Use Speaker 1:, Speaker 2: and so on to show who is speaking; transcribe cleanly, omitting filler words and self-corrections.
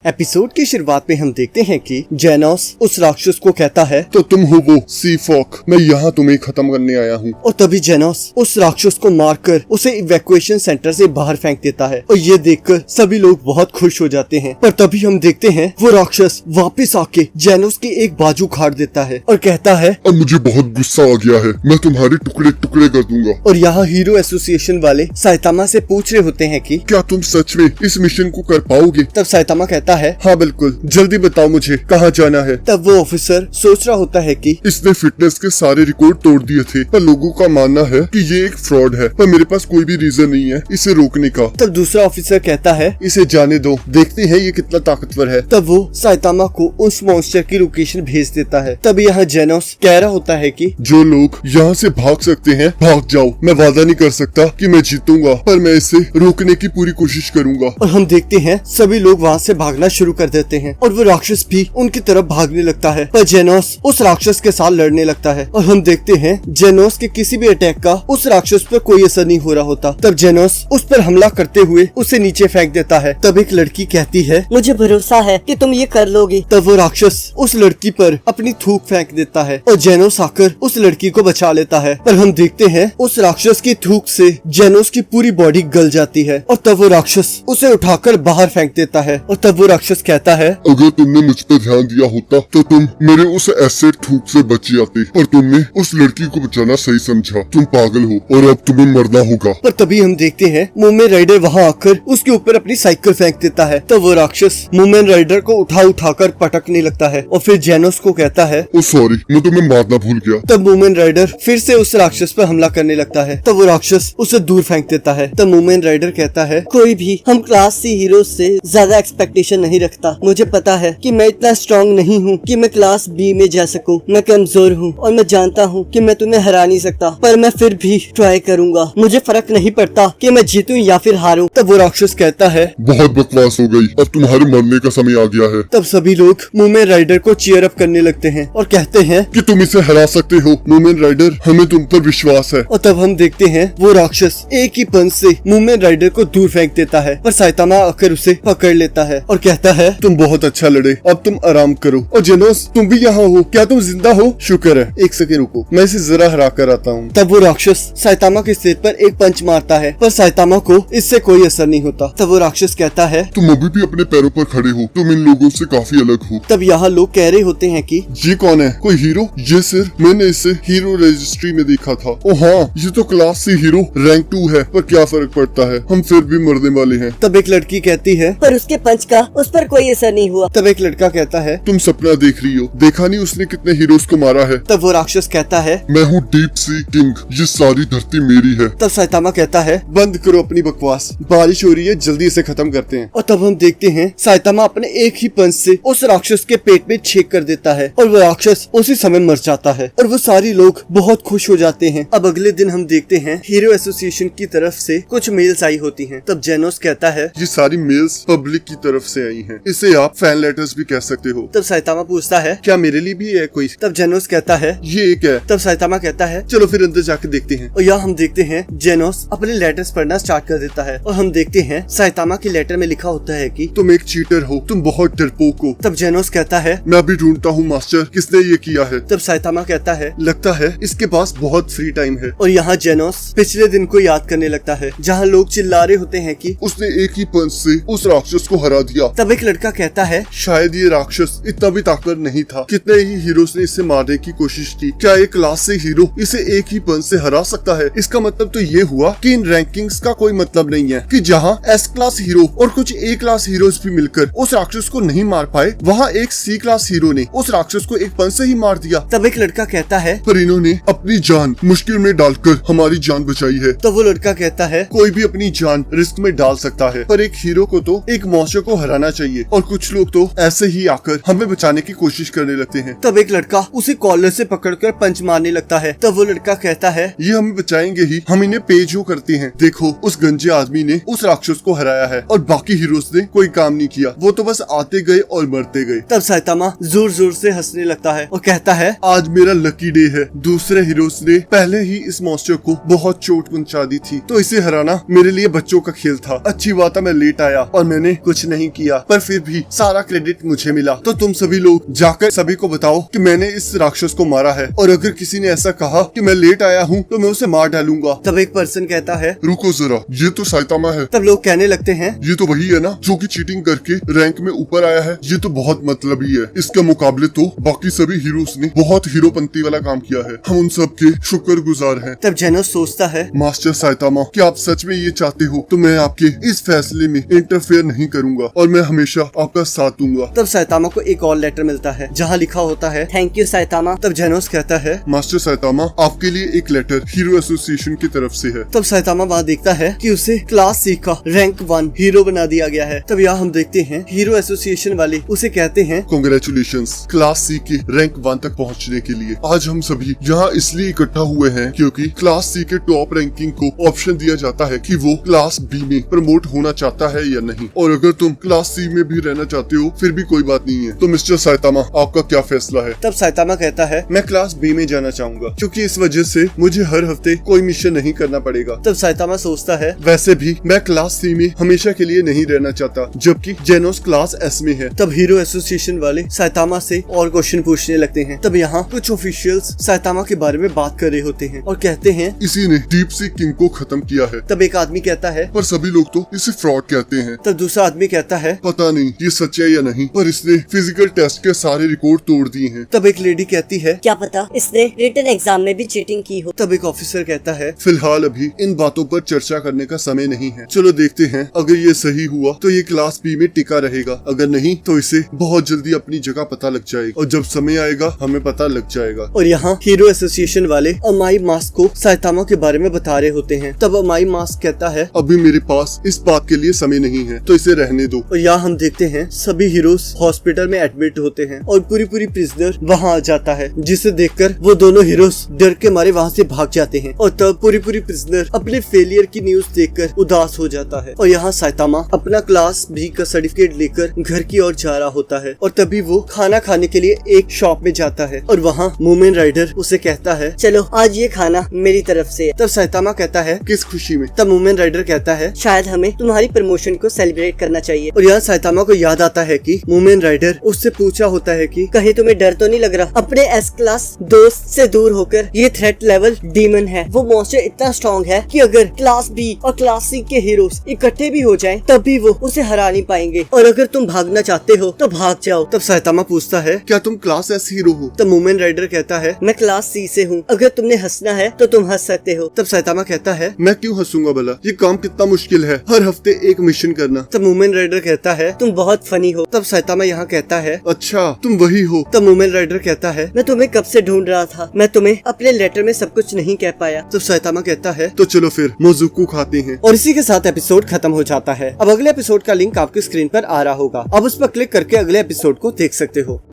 Speaker 1: Episode की शुरुआत में हम देखते हैं कि जेनोस उस राक्षस को कहता है
Speaker 2: तो तुम हो वो सीफॉक, मैं यहाँ तुम्हें खत्म करने आया हूँ।
Speaker 1: और तभी जेनोस उस राक्षस को मारकर उसे इवैक्यूएशन सेंटर से बाहर फेंक देता है और ये देखकर सभी लोग बहुत खुश हो जाते हैं। पर तभी हम देखते हैं वो राक्षस वापस आके जेनोस की एक बाजू उखाड़ देता है और कहता है
Speaker 2: अब मुझे बहुत गुस्सा आ गया है, मैं तुम्हारे टुकड़े टुकड़े कर दूंगा।
Speaker 1: और यहाँ हीरो एसोसिएशन वाले साइतामा से पूछ रहे होते हैं कि
Speaker 2: क्या तुम सच में इस मिशन को कर पाओगे?
Speaker 1: तब साइतामा कहता है
Speaker 2: हाँ बिल्कुल, जल्दी बताओ मुझे कहाँ जाना है।
Speaker 1: तब वो ऑफिसर सोच रहा होता है कि
Speaker 2: इसने फिटनेस के सारे रिकॉर्ड तोड़ दिए थे, पर लोगों का मानना है कि ये एक फ्रॉड है, पर मेरे पास कोई भी रीजन नहीं है इसे रोकने का।
Speaker 1: तब दूसरा ऑफिसर कहता है
Speaker 2: इसे जाने दो, देखते हैं ये कितना ताकतवर है।
Speaker 1: तब वो साइतामा को उस मॉन्स्टर की लोकेशन भेज देता है। तब यहाँ जेनोस कह रहा होता है कि
Speaker 2: जो लोग यहाँ से भाग सकते हैं भाग जाओ, मैं वादा नहीं कर सकता कि मैं जीतूंगा, पर मैं इसे रोकने की पूरी कोशिश करूंगा।
Speaker 1: और हम देखते हैं सभी लोग वहाँ से भागना शुरू कर देते हैं और वो राक्षस भी उनकी तरफ भागने लगता है, पर जेनोस उस राक्षस के साथ लड़ने लगता है और हम देखते हैं जेनोस के किसी भी अटैक का उस राक्षस पर कोई असर नहीं हो रहा होता। तब जेनोस उस पर हमला करते हुए उसे नीचे फेंक देता है। तब एक लड़की कहती है
Speaker 3: मुझे भरोसा है कि तुम ये कर लोगे।
Speaker 1: तब वो राक्षस उस लड़की पर अपनी थूक फेंक देता है और जेनोस आकर उस लड़की को बचा लेता है। पर हम देखते हैं उस राक्षस की थूक से जेनोस की पूरी बॉडी गल जाती है और तब वो राक्षस उसे उठाकर बाहर फेंक देता है। और तब वो राक्षस कहता है
Speaker 2: अगर तुमने मुझ पर ध्यान दिया होता तो तुम मेरे उस एसिड थूक से बच जाते, पर तुमने उस लड़की को बचाना सही समझा। तुम पागल हो और अब तुम्हें मरना होगा।
Speaker 1: पर तभी हम देखते हैं मूवमेंट राइडर वहाँ आकर उसके ऊपर अपनी साइकिल फेंक देता है। तब वो राक्षस मूवमेंट राइडर को उठाकर पटकने लगता है और फिर जेनोस को कहता है
Speaker 2: ओ सॉरी, मैं तुम्हें मारना भूल गया।
Speaker 1: तब मूवमेंट राइडर फिर से उस राक्षस पर हमला करने लगता है। तब वो राक्षस उसे दूर फेंक देता है। तब मूवमेंट राइडर कहता है
Speaker 3: कोई भी हम क्लास सी हीरो से ज्यादा एक्सपेक्टेशन नहीं रखता। मुझे पता है कि मैं इतना स्ट्रॉन्ग नहीं हूँ कि मैं क्लास बी में जा सकूँ। मैं कमजोर हूँ और मैं जानता हूँ कि मैं तुम्हें हरा नहीं सकता, पर मैं फिर भी ट्राई करूँगा। मुझे फर्क नहीं पड़ता कि मैं जीतूं या फिर हारूं।
Speaker 1: तब वो राक्षस कहता है
Speaker 2: बहुत बकवास हो गई, अब तुम्हारे मरने का समय आ गया है।
Speaker 1: तब सभी लोग मूवमेंट राइडर को चीयर अप करने लगते हैं और कहते हैं
Speaker 2: कि तुम इसे हरा सकते हो मूवमेंट राइडर, हमें तुम पर विश्वास है।
Speaker 1: और तब हम देखते हैं वो राक्षस एक ही पंच से मूवमेंट राइडर को दूर फेंक देता है, पर साइतामा आकर उसे पकड़ लेता है और कहता है
Speaker 2: तुम बहुत अच्छा लड़े, अब तुम आराम करो। और जेनोस तुम भी यहाँ हो, क्या तुम जिंदा हो? शुक्र है, एक सेकंड रुको, मैं इसे जरा हरा कर आता हूँ।
Speaker 1: तब वो राक्षस साइतामा के सिर पर एक पंच मारता है, पर साइतामा को इससे कोई असर नहीं होता। तब वो राक्षस कहता है
Speaker 2: तुम अभी भी अपने पैरों पर खड़े हो, तुम इन लोगों से काफी अलग हो।
Speaker 1: तब यहाँ लोग कह रहे होते हैं कि
Speaker 2: ये कौन है, कोई हीरो? ये सर, मैंने इसे हीरो रजिस्ट्री में देखा था। ओ हाँ, ये तो क्लास सी हीरो रैंक 2 है, पर क्या फर्क पड़ता है, हम फिर भी मरने वाले हैं।
Speaker 1: तब एक लड़की कहती है
Speaker 3: पर उसके पंच का उस पर कोई असर नहीं हुआ।
Speaker 1: तब एक लड़का कहता है
Speaker 2: तुम सपना देख रही हो, देखा नहीं उसने कितने हीरोज को मारा है।
Speaker 1: तब वो राक्षस कहता है
Speaker 2: मैं हूँ डीप सी किंग, ये सारी धरती मेरी है।
Speaker 1: तब साइतामा कहता है बंद करो अपनी बकवास, बारिश हो रही है, जल्दी इसे खत्म करते हैं। और तब हम देखते हैं साइतामा अपने एक ही पंच से उस राक्षस के पेट में छेद कर देता है और वो राक्षस उसी समय मर जाता है और वो सारे लोग बहुत खुश हो जाते हैं। अब अगले दिन हम देखते हैं हीरो एसोसिएशन की तरफ से कुछ मेल्स आई होती हैं। तब जेनोस कहता है
Speaker 2: ये सारी मेल्स पब्लिक की तरफ से आई हैं, इसे आप फैन लेटर्स भी कह सकते हो।
Speaker 1: तब साइतामा पूछता है
Speaker 2: क्या मेरे लिए भी है कोई?
Speaker 1: तब जेनोस कहता है
Speaker 2: ये एक है।
Speaker 1: तब साइतामा कहता है
Speaker 2: चलो फिर अंदर जाके देखते हैं।
Speaker 1: और यहाँ हम देखते हैं जेनोस अपने लेटर्स पढ़ना स्टार्ट कर देता है और हम देखते हैं साइतामा के लेटर में लिखा होता है कि
Speaker 2: तुम एक चीटर हो, तुम बहुत डरपोक हो।
Speaker 1: तब जेनोस कहता है
Speaker 2: मैं अभी ढूंढता हूँ मास्टर, किसने ये किया है।
Speaker 1: तब साइतामा कहता है
Speaker 2: लगता है इसके पास बहुत फ्री टाइम है।
Speaker 1: और यहाँ जेनोस पिछले दिन को याद करने लगता है जहाँ लोग चिल्ला रहे होते हैं कि
Speaker 2: उसने एक ही पंच से उस राक्षस को हरा दिया।
Speaker 1: तब एक लड़का कहता है
Speaker 2: शायद ये राक्षस इतना भी ताकतवर नहीं था, कितने ही हीरोज ने इसे मारने की कोशिश की, क्या एक क्लास से हीरो इसे एक ही पंच से हरा सकता है? इसका मतलब तो ये हुआ कि इन रैंकिंग्स का कोई मतलब नहीं है कि जहाँ एस क्लास हीरो और कुछ ए क्लास हीरोज भी मिलकर उस राक्षस को नहीं मार पाए, वहाँ एक सी क्लास हीरो ने उस राक्षस को एक पंच से ही मार दिया।
Speaker 1: तब एक लड़का कहता है
Speaker 2: पर इन्होंने अपनी जान मुश्किल में डालकर हमारी जान बचाई है।
Speaker 1: तो वो लड़का कहता है
Speaker 2: कोई भी अपनी जान रिस्क में डाल सकता है, पर एक हीरो को तो एक मॉन्स्टर को हराना चाहिए, और कुछ लोग तो ऐसे ही आकर हमें बचाने की कोशिश करने लगते हैं।
Speaker 1: तब एक लड़का उसे कॉलर से पकड़कर पंच मारने लगता है। तब वो लड़का कहता है
Speaker 2: ये हमें बचाएंगे ही, हम इन्हें पेजो करते हैं। देखो उस गंजे आदमी ने उस राक्षस को हराया है और बाकी हीरोज ने कोई काम नहीं किया, वो तो बस आते गए और मरते गए।
Speaker 1: तब साइतामा जोर जोर से हंसने लगता है और कहता है
Speaker 2: आज मेरा लकी डे है, दूसरे हीरोज ने पहले ही इस मॉन्स्टर को बहुत चोट पहुंचा दी थी, तो इसे हराना मेरे लिए बच्चों का खेल था। अच्छी बात है मैं लेट आया और मैंने कुछ नहीं किया। किया, पर फिर भी सारा क्रेडिट मुझे मिला। तो तुम सभी लोग जाकर सभी को बताओ कि मैंने इस राक्षस को मारा है, और अगर किसी ने ऐसा कहा कि मैं लेट आया हूँ तो मैं उसे मार डालूंगा।
Speaker 1: तब एक पर्सन कहता है,
Speaker 2: रुको जरा, ये तो साइतामा है।
Speaker 1: तब लोग कहने लगते हैं,
Speaker 2: ये तो वही है ना जो कि चीटिंग करके रैंक में ऊपर आया है। ये तो बहुत मतलबी है। इसके मुकाबले तो बाकी सभी हीरोज ने बहुत हीरोपंती वाला काम किया है। हम उन सब के शुक्रगुजार हैं।
Speaker 1: तब जेनोस सोचता है,
Speaker 2: मास्टर साइतामा, क्या आप सच में ये चाहते हो तो मैं आपके इस फैसले में इंटरफेयर नहीं करूंगा और मैं हमेशा आपका साथ दूंगा।
Speaker 1: तब साइतामा को एक और लेटर मिलता है जहाँ लिखा होता है,
Speaker 3: थैंक यू साइतामा।
Speaker 1: तब जेनोस कहता है,
Speaker 2: मास्टर साइतामा, आपके लिए एक लेटर हीरो एसोसिएशन की तरफ से है।
Speaker 1: तब साइतामा वहाँ देखता है कि उसे क्लास सी का रैंक 1 हीरो बना दिया गया है। तब यहाँ हम देखते हैं हीरो एसोसिएशन वाले उसे कहते हैं,
Speaker 2: कांग्रेचुलेशंस क्लास सी के रैंक 1 तक पहुंचने के लिए। आज हम सभी यहाँ इसलिए इकट्ठा हुए हैं क्योंकि क्लास सी के टॉप रैंकिंग को ऑप्शन दिया जाता है कि वो क्लास बी में प्रमोट होना चाहता है या नहीं। और अगर तुम क्लास सी में भी रहना चाहते हो फिर भी कोई बात नहीं है। तो मिस्टर साइतामा, आपका क्या फैसला है?
Speaker 1: तब साइतामा कहता है, मैं क्लास बी में जाना चाहूंगा क्योंकि इस वजह से मुझे हर हफ्ते कोई मिशन नहीं करना पड़ेगा। तब साइतामा सोचता है, वैसे भी मैं क्लास सी में हमेशा के लिए नहीं रहना चाहता, जबकि जेनोस क्लास एस में है। तब हीरो एसोसिएशन वाले साइतामा से और क्वेश्चन पूछने लगते हैं। तब यहाँ कुछ ऑफिशियल्स साइतामा के बारे में बात कर रहे होते हैं और कहते हैं,
Speaker 2: इसी ने डीप सी किंग को खत्म किया है।
Speaker 1: तब एक आदमी कहता है,
Speaker 2: पर सभी लोग तो इसे फ्रॉड कहते हैं।
Speaker 1: तब दूसरा आदमी कहता है,
Speaker 2: पता नहीं ये सच है या नहीं, पर इसने फिजिकल टेस्ट के सारे रिकॉर्ड तोड़ दिए हैं।
Speaker 1: तब एक लेडी कहती है,
Speaker 3: क्या पता इसने रिटन एग्जाम में भी चीटिंग की हो।
Speaker 1: तब एक ऑफिसर कहता है,
Speaker 2: फिलहाल अभी इन बातों पर चर्चा करने का समय नहीं है। चलो देखते हैं, अगर ये सही हुआ तो ये क्लास बी में टिका रहेगा, अगर नहीं तो इसे बहुत जल्दी अपनी जगह पता लग जाएगा और जब समय आएगा हमें पता लग जाएगा।
Speaker 1: और यहाँ हीरो एसोसिएशन वाले अमाई मास्क को साइतामा के बारे में बता रहे होते हैं। तब अमाई मास्क कहता है,
Speaker 2: अभी मेरे पास इस बात के लिए समय नहीं है तो इसे रहने दो।
Speaker 1: और यहाँ हम देखते हैं सभी हीरोज हॉस्पिटल में एडमिट होते हैं और पूरी प्रिजनर वहाँ आ जाता है, जिसे देखकर वो दोनों हीरोज डर के मारे वहाँ से भाग जाते हैं। और तब पूरी प्रिजनर अपने फेलियर की न्यूज देखकर उदास हो जाता है। और यहाँ साइतामा अपना क्लास बी का सर्टिफिकेट लेकर घर की ओर जा रहा होता है और तभी वो खाना खाने के लिए एक शॉप में जाता है और वहाँ मूमेन राइडर उसे कहता है,
Speaker 3: चलो आज ये खाना मेरी तरफ से है।
Speaker 1: तब साइतामा कहता है,
Speaker 2: किस खुशी में?
Speaker 1: तब मूमेन राइडर कहता है,
Speaker 3: शायद हमें तुम्हारी प्रमोशन को सेलिब्रेट करना चाहिए।
Speaker 1: और यहाँ साइतामा को याद आता है कि मूमेन राइडर उससे पूछा होता है कि
Speaker 3: कहीं तुम्हें डर तो नहीं लग रहा? अपने एस क्लास दोस्त से दूर होकर ये थ्रेट लेवल डीमन है। वो मॉन्स्टर इतना स्ट्रॉन्ग है कि अगर क्लास बी और क्लास सी के हीरोज इकट्ठे भी हो जाएं तब भी वो उसे हरा नहीं पाएंगे। और अगर तुम भागना चाहते हो तो भाग जाओ। तब साइतामा पूछता है,
Speaker 2: क्या तुम क्लास एस हीरो हो?
Speaker 1: तब मूमेन राइडर कहता है,
Speaker 3: मैं क्लास सी से हूँ, अगर तुमने हंसना है तो तुम हंस सकते हो।
Speaker 1: तब साइतामा कहता है,
Speaker 2: मैं क्यों हंसूंगा भला? ये काम कितना मुश्किल है, हर हफ्ते एक मिशन करना।
Speaker 1: तब मूमेन राइडर कहता है,
Speaker 3: तुम बहुत फनी हो।
Speaker 1: तब साइतामा यहाँ कहता है,
Speaker 2: अच्छा तुम वही हो।
Speaker 1: तब मूमेन राइडर कहता है,
Speaker 3: मैं तुम्हें कब से ढूंढ रहा था, मैं तुम्हें अपने लेटर में सब कुछ नहीं कह पाया।
Speaker 1: तब साइतामा कहता है,
Speaker 2: तो चलो फिर मोजुकू खाते हैं।
Speaker 1: और इसी के साथ एपिसोड खत्म हो जाता है। अब अगले एपिसोड का लिंक आपकी स्क्रीन पर आ रहा होगा, अब उस पर क्लिक करके अगले एपिसोड को देख सकते हो।